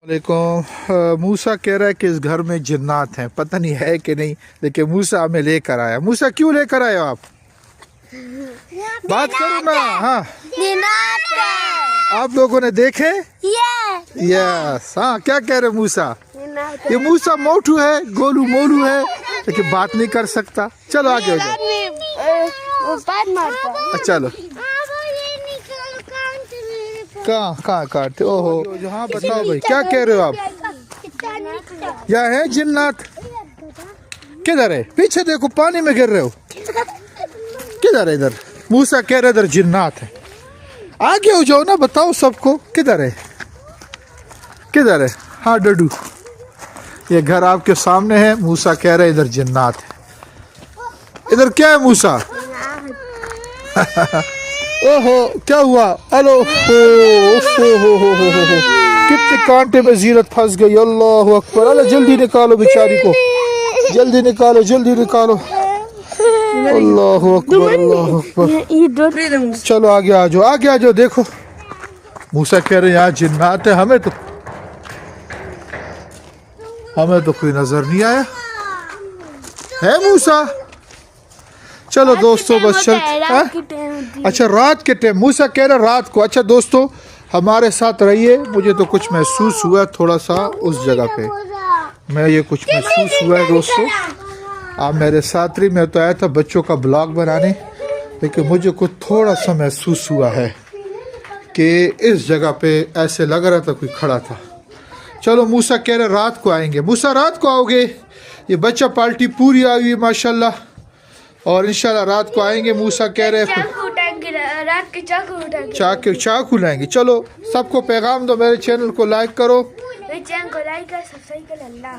वालेकुम। मूसा कह रहा है कि इस घर में जिन्नात हैं, पता नहीं है कि नहीं, लेकिन मूसा हमें लेकर आया। मूसा क्यों लेकर आए हो आप? बात करो ना। हाँ, आप लोगों ने देखे? यस। हाँ, क्या कह रहे मूसा? ये मूसा मोटू है, गोलू मोलू है, लेकिन बात नहीं कर सकता। चलो आगे हो जाओ। चलो कहाँ काटते? ओहो, हाँ बताओ भाई, क्या कह रहे हो आप? या है जिन्नात? किधर है? पीछे देखो, पानी में गिर रहे हो। किधर है? इधर मूसा कह रहे इधर जिन्नात है। आगे हो जाओ ना, बताओ सबको किधर है, किधर है? हाँ डडू, ये घर आपके सामने है। मूसा कह रहे इधर जिन्नात है। इधर क्या है मूसा? ओहो, क्या हुआ? हेलो, हो कितने कांटे में जीरत फंस गई। अल्लाह अकबर। अल्लाह जल्दी निकालो बेचारी को, जल्दी निकालो, जल्दी निकालो। अल्लाह अकबर, अल्लाह अकबर। चलो आगे आ जाओ, आगे आ जाओ। देखो मूसा कह रहे यहाँ जिन्नात है, हमें तो कोई नजर नहीं आया है मूसा। चलो दोस्तों बस चल। अच्छा रात के टाइम मूसा कह रहा रात को। अच्छा दोस्तों हमारे साथ रहिए, मुझे तो कुछ महसूस हुआ थोड़ा सा उस जगह पे, मैं ये कुछ महसूस हुआ है दोस्तों। आप मेरे साथ रही, मैं तो आया था बच्चों का ब्लॉग बनाने, लेकिन मुझे कुछ थोड़ा सा महसूस हुआ है कि इस जगह पे ऐसे लग रहा था कोई खड़ा था। चलो मूसा कह रहे रात को आएंगे। मूसा रात को आओगे? ये बच्चा पार्टी पूरी आई हुई है माशाल्लाह, और इंशाल्लाह रात को आएंगे। मूसा कह रहे रात के चाकू लाएंगे। चलो सबको पैगाम दो, मेरे चैनल को लाइक करो, मेरे चैनल को लाइक कर, सब्सक्राइब कर। अल्लाह।